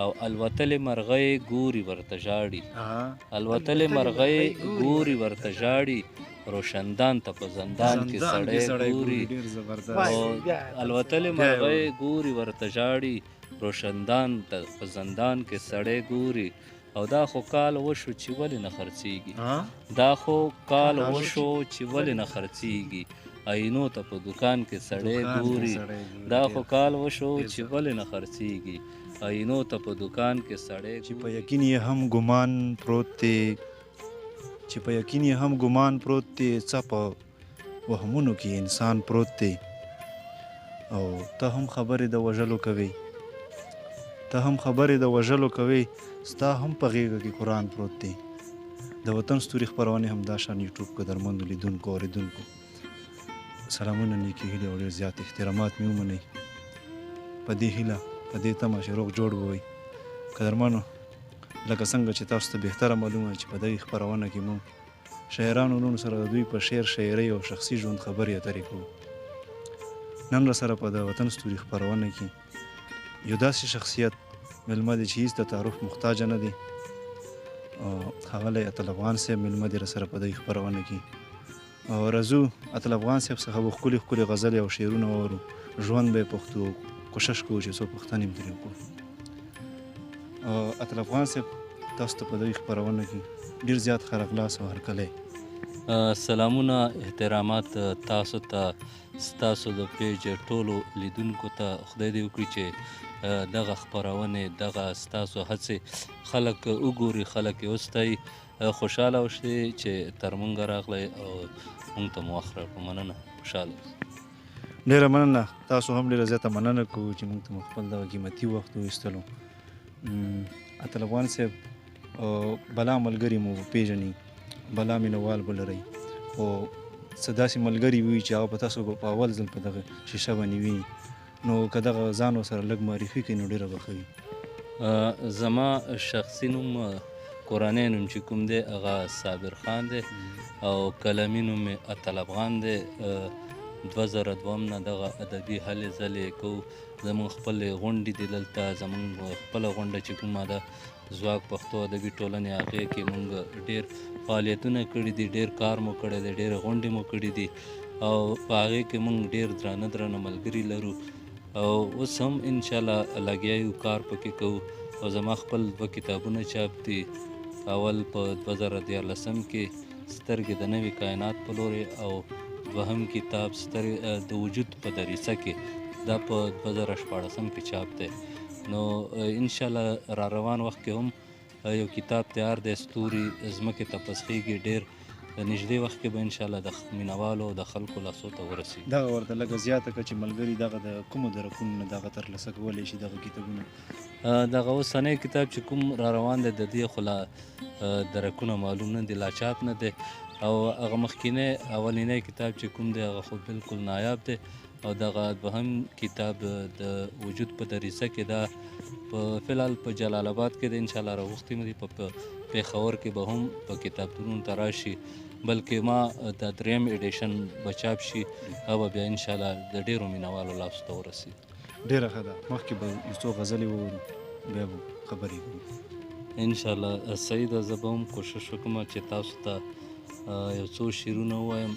او الوتلې مرغۍ ګوري ورته ژاړي الوتلې مرغۍ ګوري ورته ژاړي روشندان ته په زندان کې سړی ګوري او الوتلې مرغۍ ګوري ورته ژاړي روشندان ته په زندان کې سړی ګوري او دا خو کال وشو چې ولې نه خرڅیږي دا خو کال وشو چې ولې نه خرڅیږي آینو ته په دکان کې سړی ګوري دا خو کال وشو چې ولې نه خرڅیږي آینو ته په دکان کې سړی چې په یقین یې هم ګمان پروت دی چې په یقین یې هم ګمان پروت دی څه په وهمونو کې انسان پروت دی او ته هم خبرې د وژلو کوي ته هم خبرې د وژلو کوي ستا هم په غېږه کې قرآن پروت دی د وطن ستوري خپرونې هم دا شان یوټیوب قدرمندو لیدونکو اورېدونکو سلامونه نیکې هیلې او ډېر زیات احترامات مې ومنئ په دې هیله په دې تمه چې روغ جوړ به وئ قدرمنو لکه څنګه چې تاسو ته بهتره معلومه چې په دغې خپرونه کې موږ شاعرانو وروڼو سره د دوی په شعر شاعرۍ او شخصي ژوند خبرې اترې کوو نن راسره په د وطن ستوري خپرونه کې یو داسې شخصیت مېلمه دی چې هېڅ د تعارف محتاجه نه دی ښاغلی اتل افغان صاحب مېلمه دی راسره په دغې خپرونه کې او راځو اتل افغان صاحب څخه به ښکلې ښکلې غزلې او شعرونه واورو ژوند به یې پښتو کوشش کوو چې څو پښتنې هم ترې وکړو اتل افغان صاحب تاسو ته په دغې خپرونه کې ډېر زیات ښه راغلاست او هرکلی سلامونه احترامات تاسو ته ستاسو د پیج ټولو لیدونکو ته خدای دې وکړي چې دغه خپرونې دغه ستاسو هڅې خلک وګوري خلک یې وستایي خوشحاله اوسئ چې تر موږ راغلی او موږ ته مو وخت راکړو مننه خوشحاله ډېره مننه تاسو هم ډېره زیاته مننه کوو چې موږ ته مو خپل دغه قیمتي وخت وایستلو اتل افغان صاحب بلا ملګري مو پیژني بلا مینوال به لرئ خو څه داسې ملګري وي چې هغه په تاسو په اول ځل په دغه شیشه باندې ویني نو که دغه ځان ورسره لږ معرفي کړي نو ډېره به ښه وي زما شخصي نوم کورنی نوم چې کوم دی هغه صابر خان دی او قلمي نوم مې اتل افغان دی 2002 نه دغه ادبي هلې ځلې کوو زموږ خپلې غونډې دي دلته زموږ خپله غونډه چې کومه ده ځواک پښتو ادبي ټولنې هغې کې موږ ډېر فعالیتونه کړي دي ډېر کار مو کړی دی ډېرې غونډې مو کړي دي او په هغې کې موږ ډېر درانه درانه ملګري لرو او اوس هم انشاءالله لګیا یو کار پکې کوو او زما خپل 2 کتابونه چاپ دي اول په 2014 کې سترګې د نوي کائنات په لورې او دوهم کتاب د وجود په دریڅه کې دا په 2014 کې چاپ دی نو انشاءالله را روان وخت کې هم یو کتاب تیار دی ستوري ځمکې ته پسخېږي ډېر نږدې وخت کې به انشاءالله د مینوالو د خلکو لاسو ته ورسېږي دغه ورته لږه زیاته کړه چې ملګري دغه د کومو درکونو نه دغه ترلاسه کولی شي دغه کتابونه دغه اوسنی کتاب چې کوم را روان دی د دې خو لا درکونه معلوم نه دي لا چاپ نه دی او هغه مخکینی اولنی کتاب چې کوم دی هغه خو بالکل نایاب دی او دغه دوهم کتاب د وجود په دریڅه کې دا په فلحال په جلال آباد کې دی انشاءالله راغوښتي مې دي په پېښور کې به هم په کتابتونونو ته راشي بلکې ما دا 3م ایډیشن به چاپ شي هغه به بیا انشاءالله د ډېرو مینوالو لاسو ته ورسېږي ډېره ښه ده مخکې به یو څو غزلې وورو بیا به خبرې کوو انشاءالله صحیح ده زه به هم کوشش وکړم چې تاسو ته یو څو شعرونه ووایم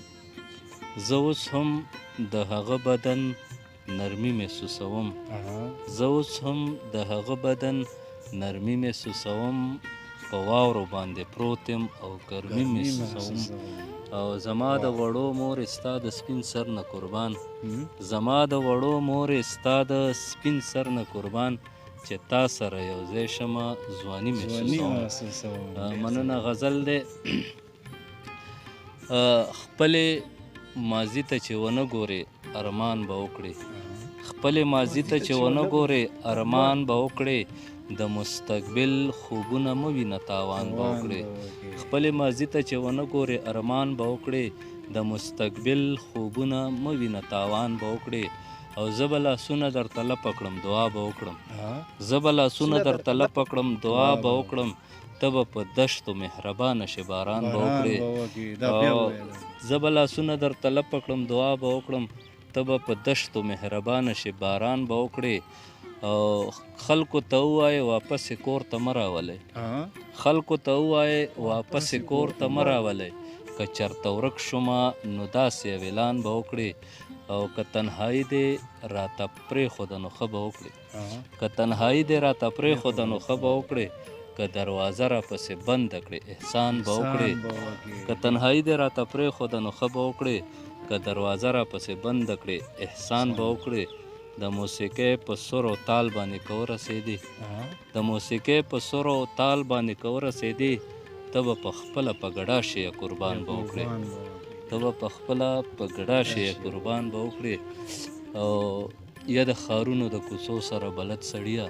زه اوس هم د هغه بدن نرمي محسوسوم زه اوس هم د هغه بدن نرمي محسوسوم په واورو باندې پروت یم او ګرمي محسوسوم او زما د وړو مور ستا د سپین سر نه قربان زما د وړو مور ستا د سپین سر نه قربان چې تا سره یو ځای شمه ځواني محسوسوم مننه غزل دی خپلې ماضي ته چې ونه ګورې ارمان به وکړې خپلې ماضي ته چې ونه ګورې ارمان به وکړې د مستقبل خوبونه مه وینه تاوان به وکړې خپلې ماضي ته چې ونه ګورې ارمان به وکړې د مستقبل خوبونه مه وینه تاوان به وکړې او زه به لاسونه درته لپه کړم دعا به وکړم زه به لاسونه درته لپه کړم دعا به وکړم ته به په دشتو مهربانه شې باران به وکړې زه به لاسونه درته لپه کړم دعا به وکړم ته به په دشتو مهربانه شې باران به وکړې او خلکو ته ووایې واپس یې کور ته مه راولئ خلکو ته ووایې واپس یې کور ته مه راولئ که چېرته ورک شومه نو داسې یو اعلان به وکړې او که تنهایي دې راته پرېښوده نو ښه به وکړې که تنهایي دې راته پرېښوده نو ښه به وکړې که دروازه راپسې بنده کړې احسان به وکړې که تنهایي دې راته پرېښوده نو ښه به وکړې که دروازه راپسې بنده کړې احسان به وکړې د موسیقۍ په سر او تال باندې که ورسېدې د موسیقۍ په سر او تال باندې که ورسېدې ته به په خپله په ګډا شې قربان به وکړې ته به په خپله په ګډا شې قربان به وکړې او یا د ښارونو د کوڅو سره بلد سړیه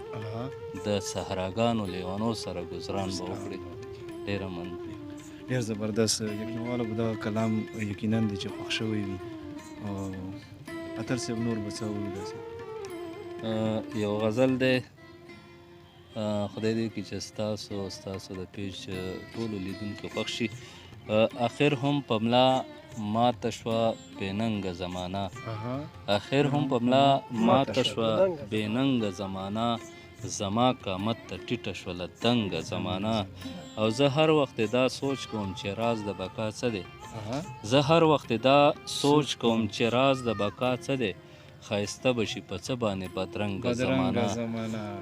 د صحراګانو لیوانو سره ګزران به وکړې ډېره مننه ډېر زبردست یقینواله به دغه کلام یقینا دی چې خوښ شوی وي او اتر صاحب نور به څه ووایي داسې یو غزل دی خدای دې کړي چې ستاسو د پیج ټولو لیدونکو خوښ شي آخر هم په ملا ماته شوه بېننګه زمانه آخر هم په ملا ماته شوه بېننګه زمانه زما قامت ته ټیټه شوله دنګه زمانه او زه هر وخت دا سوچ کوم چې راز د بقا څه دی زه هر وخت دا سوچ کوم چې راز د بقا څه دی ښایسته به شي په څه باندې بدرنګه زمانه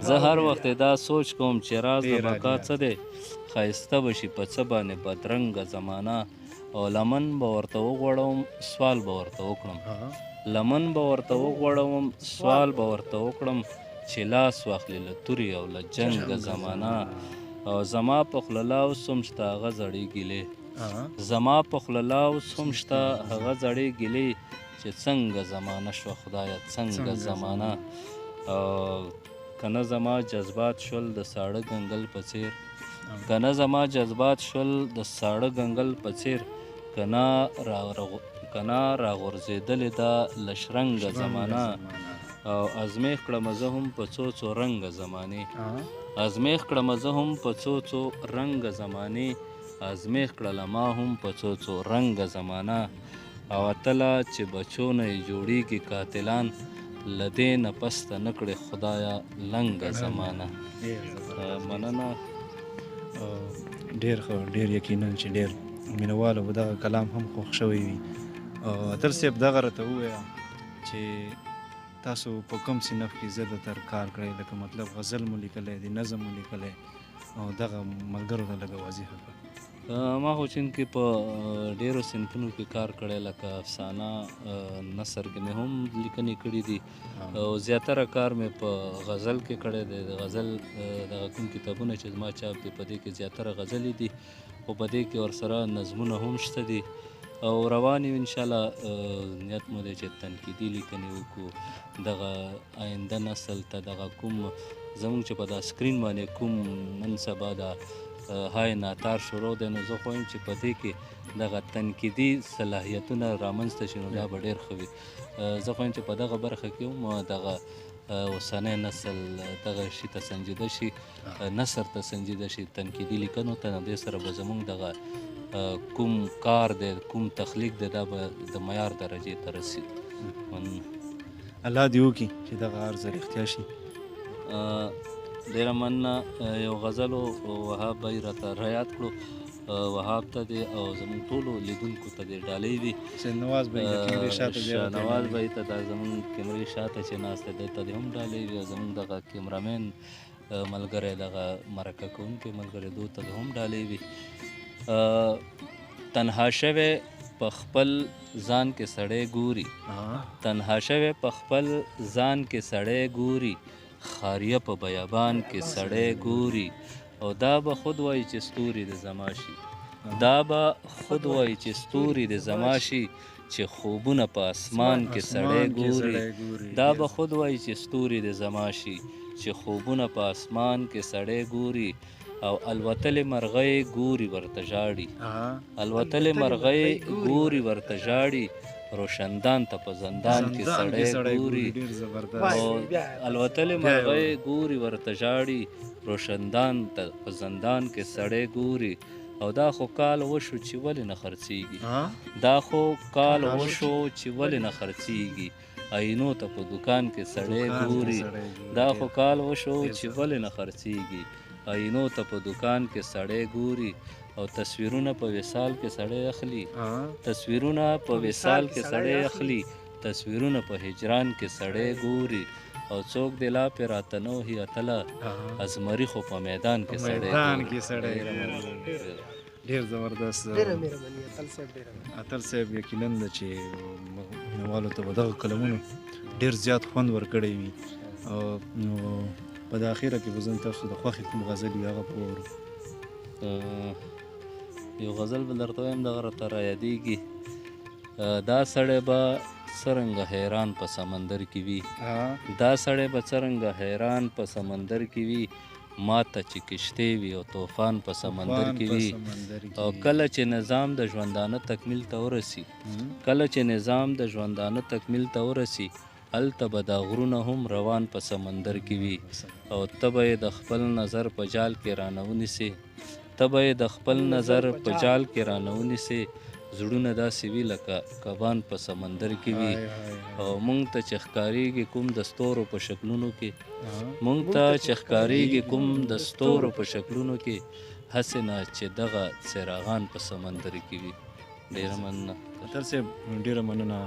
زه هر وخت دا سوچ کوم چې راز د بقا څه دی ښایسته به شي په څه باندې بدرنګه زمانه او لمن به ورته وغوړوم سوال به ورته وکړم لمن به ورته وغوړوم سوال به ورته وکړم چې لاس واخلي له تورې او له جنګه زمانه او زما په خوله لاوس هم شته هغه زړې ګیلې زما په خوله لاوس هم شته هغه زړې ګیلې چې څنګه زمانه شوه خدایه څنګه زمانه که نه زما جذبات شول د ساړه ګنګل په څیر که نه زما جذبات شول د ساړه ګنګل په څیر که نه راغورځېدلې ده له شرنګه زمانه او ازمیخ کړمه زه هم په څو څو رنګه زمانې ازمیخ کړمه زه هم په څو څو رنګه زمانې ازمیخ کړله ما هم په څو څو رنګه زمانه او اتله چې بچو نه یې جوړېږي قاتلان له دې نه پسته نه کړې خدایه لنګه زمانه مننه ډېر ښه ډېر یقینا چې ډېر مینهوالو به دغه کلام هم خوښ شوی وي اتل صاحب دغه راته ووایه چې تاسو په کوم صنف کې زیاتره کار کړی لکه مطلب غزل مو لیکلی دی نظم مو لیکلی او دغه ملګرو ته لږه واضح کړه ما خو چونکې په ډېرو صنفونو کې کار کړی لکه افسانه نثر کې مې هم لیکنې کړي دي او زیاتره کار مې په غزل کې کړی دی د غزل دغه کوم کتابونه چې زما چاپ دي په دې کې زیاتره غزلې دي خو په دې کې ورسره نظمونه هم شته دي او روان یو انشاءالله نیت مو دی چې تنقیدي لیکنې وکړو دغه آینده نسل ته دغه کوم زموږ چې په دا سکرین باندې کوم نن سبا دا های ناتار شروع دی نو زه خو وایم چې په دې کې دغه تنقیدي صلاحیتونه رامنځته شي نو دا به ډېر ښه وي زه خو وایم چې په دغه برخه کې هم دغه اوسنی نسل دغه شي ته سنجیده شي نثر ته سنجیده شي تنقیدي لیکنو ته نو دې سره به زموږ دغه کوم کار دی کوم تخلیق دی دا به د معیار درجې ته رسي الله دې وکړي چې دغه عرض رښتیا شي ډېره مننه یو غزل وهاب بھائی راته رایاد کړو وهاب ته دی او زموږ ټولو لیدونکو ته دې ډالۍ وي نواز بھائی نواز بھائی ته دا زموږ کیمرې شاته چې ناست دی دی ته دې هم ډالۍ وي او زموږ دغه کیمرامین ملګری دغه مرکه کوونکی ملګری دو ته هم ډالۍ وي تنها شوی په خپل ځان کې سړی ګوري تنها شوی په خپل ځان کې سړی ګوري خاریه په بیابان کې سړی ګوري او دا به خود وایي چې ستوري د زما شي دا به خود وایي چې ستوري د زما شي چې خوبونه په اسمان کې سړی ګوري دا به خود وایي چې ستوري د زما شي چې خوبونه په اسمان کې سړی ګوري او الوتلې مرغۍ ګوري ورته ژاړي الوتلې مرغۍ ګوري ورته ژاړي روشندان ته په زندان کې سړی ګوري او الوتلې مرغۍ ګوري ورته ژاړي روشندان ته په زندان کې سړی ګوري او دا خو کال وشو چې ولې نه خرڅېږي دا خو کال وشو چې ولې نه خرڅېږي آینو ته په دکان کې سړی ګوري دا خو کال وشو چې ولې نه خرڅیږي آینو ته په دکان کې سړی ګوري او تصویرونه په وصال کې سړی اخلي تصویرونه په وصال کې سړی اخلي تصویرونه په هجران کې سړی ګوري او څوک د لا پې راته نه وهي اتله ازمري خو په میدان کې سړی ډېر زبردست اتل صاحب یقینا ده چې مینوالو ته به دغه کلمونو ډېر زیات خوند ورکړی وي نو په د اخره کې به زه تاسو د خوښې کوم غزل وي هغه په واورو یو غزل به درته وایم دغه راته رایادېږي دا سړی به څرنګه حیران په سمندر کې وي دا سړی به څرنګه حیران په سمندر کې وي ما ته چې کشتې وي او طوفان په سمندر کې وي او کله چې نظام د ژوندانه تکمیل ته ورسي کله چې نظام د ژوندانه تکمیل ته ورسي هلته به دا غرونه هم روان په سمندر کې وي او ته به یې د خپل نظر په جال کې رانه ونیسې ته به یې د خپل نظر په جال کې رانه ونیسې زړونه داسې وي لکه کبان په سمندر کې وي او مونږ ته چې ښکارېږي کوم د ستورو په شکلونو کې مونږ ته چې ښکارېږي کوم د ستورو په شکلونو کې هسې نه چې دغه څراغان په سمندر کې وي ډېره مننه اتل صاحب ډېره مننه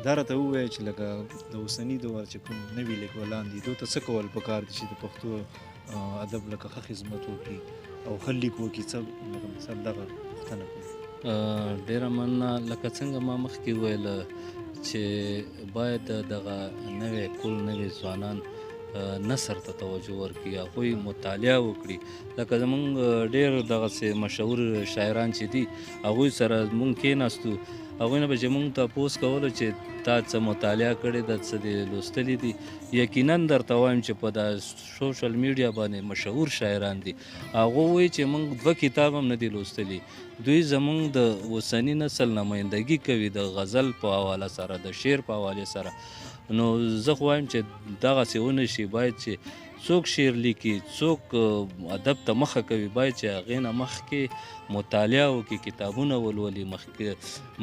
دا راته ووایه چې لکه د اوسني دور چې کوم نوي لیکوالان دي دوی ته څه کول پکار دي چې د پښتو ادب لکه ښه خدمت وکړي او ښه لیک وکړي څه لکه مثال دغه پوښتنه کوي ډېره مننه لکه څنګه ما مخکې وویله چې باید دغه نوی کل نوی ځوانان نثر ته توجه ورکړي هغوی مطالعه وکړي لکه زمونږ ډېر دغسې مشهور شاعران چې دي هغوی سره مونږ کېناستو هغوی نه به چې مونږ تپوس کولو چې تا څه مطالعه کړې ده څه دې لوستلي دي یقینا درته وایم چې په دا سوشل میډیا باندې مشهور شاعران دي هغو وایي چې مونږ 2 کتاب هم نه دي لوستلي دوی زمونږ د اوسني نسل نمایندګي کوي د غزل په حواله سره د شعر په حوالې سره نو زه خو وایم چې دغسې ونه شي باید چې څوک شعر لیکي څوک ادب ته مخه کوي باید چې هغې نه مخکې مطالعه وکړي کتابونه ولولي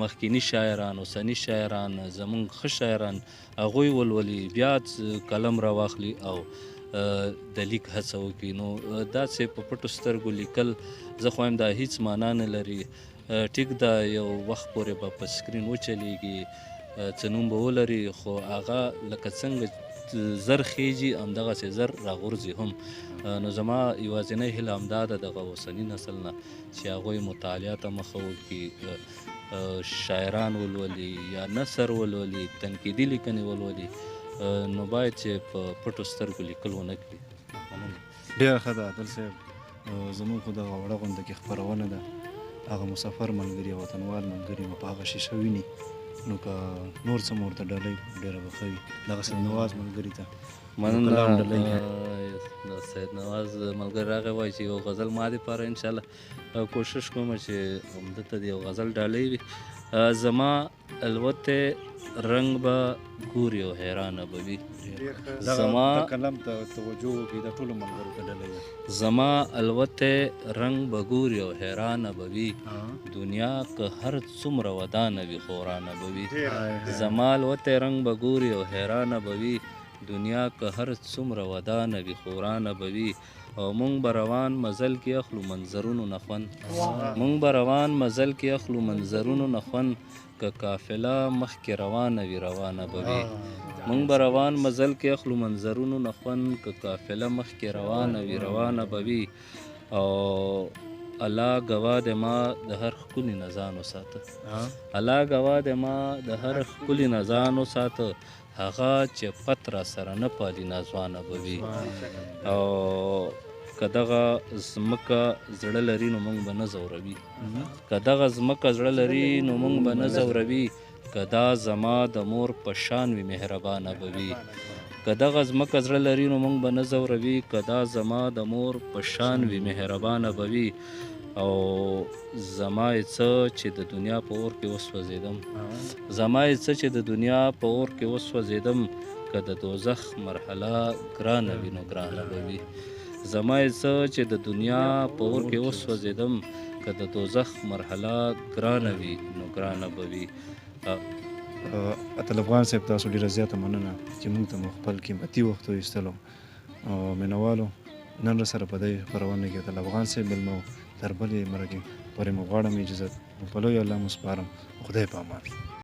مخکیني شاعران اوسني شاعران زمونږ ښه شاعران هغوی ولولي بیا قلم راواخلي او د لیک هڅه وکړي نو داسې په پټو سترګو لیکل زه خو وایم دا هیڅ معنا نه لري ټیک ده یو وخت پورې به په سکرین وچلیږي څه نوم به ولري خو هغه لکه څنګه زر خیجي همدغسې زر راغورځي هم نو زما یوازینۍ هیله همدا ده دغه اوسني نسل نه چې هغوی مطالعه ته مخه وکړي شاعران ولولي یا نثر ولولي تنقیدي لیکنې ولولي نو باید چې په پټو سترګو لیکل ونه کړي ډېره ښه ده عادل صاحب زموږ خو دغه وړه غونډه کې خپرونه ده هغه مسافر ملګري او وطنوال ملګري مو په هغه شیشه ویني نو که نور څه مو ورته ډالۍ ډېره به ښه وي دغسې نواز ملګري ته مننه د سید نواز ملګري راغی وایي چې یو غزل ما دپاره انشاءالله کوشش کوم چې همدلته د یو غزل ډالۍ وي زما الوتې رنګ به ګوري او حیرانه به وي زما کلم ته توجه وکړي د ټولو ملګرو ته ډالۍ زما الوتې رنګ به ګوري او حیرانه به وي دنیا که هر څومره ودانه وي خو ورانه به وي زما الوتې رنګ به ګوري او حیرانه به وي دنیا که هر څومره ودانه وي خو ورانه به وي او مونږ به روان مزل کې اخلو منظرونو نه خوند مونږ به روان مزل کې اخلو منظرونو نه خوند که قافله مخکې روانه وي روانه به وي مونږ به روان مزل کې اخلو منظرونو نه خوند که قافله مخکې روانه وي روانه به وي او الله ګواه د ما د هر ښکلي نه ځان وساته الله ګواه د ما د هر ښکلي نه ځان وساته هغه چې پت را سره نه پالي ناځوانه به وي او که دغه ځمکه زړه لري نو موږ به نه ځوروي که دغه ځمکه زړه لري نو موږ به نه ځوروي که دا زما د مور په شان وي مهربانه به وي که دغه ځمکه زړه لري نو موږ به نه ځوروي که دا زما د مور په شان وي مهربانه به وي او زما یې څه چې د دنیا په اور کې وسوځېدم زما یې څه چې د دنیا په اور کې وسوځېدم که د دوزخ مرحله ګرانه وي نو ګرانه به وي زما یې څه چې د دنیا په اور کې وسوځېدم که د دوزخ مرحله ګرانه وي نو ګرانه به وي اتل افغان صاحب تاسو ډېره زیاته مننه چې موږ ته مو خپل قیمتي وخت وایستلو او مینوالو نن راسره په دې خپرونه کې اتل افغان صاحب مېلمه و تر بلې مرکې پورې مو غواړم اجازت په لوی الله مو سپارم خدای په امان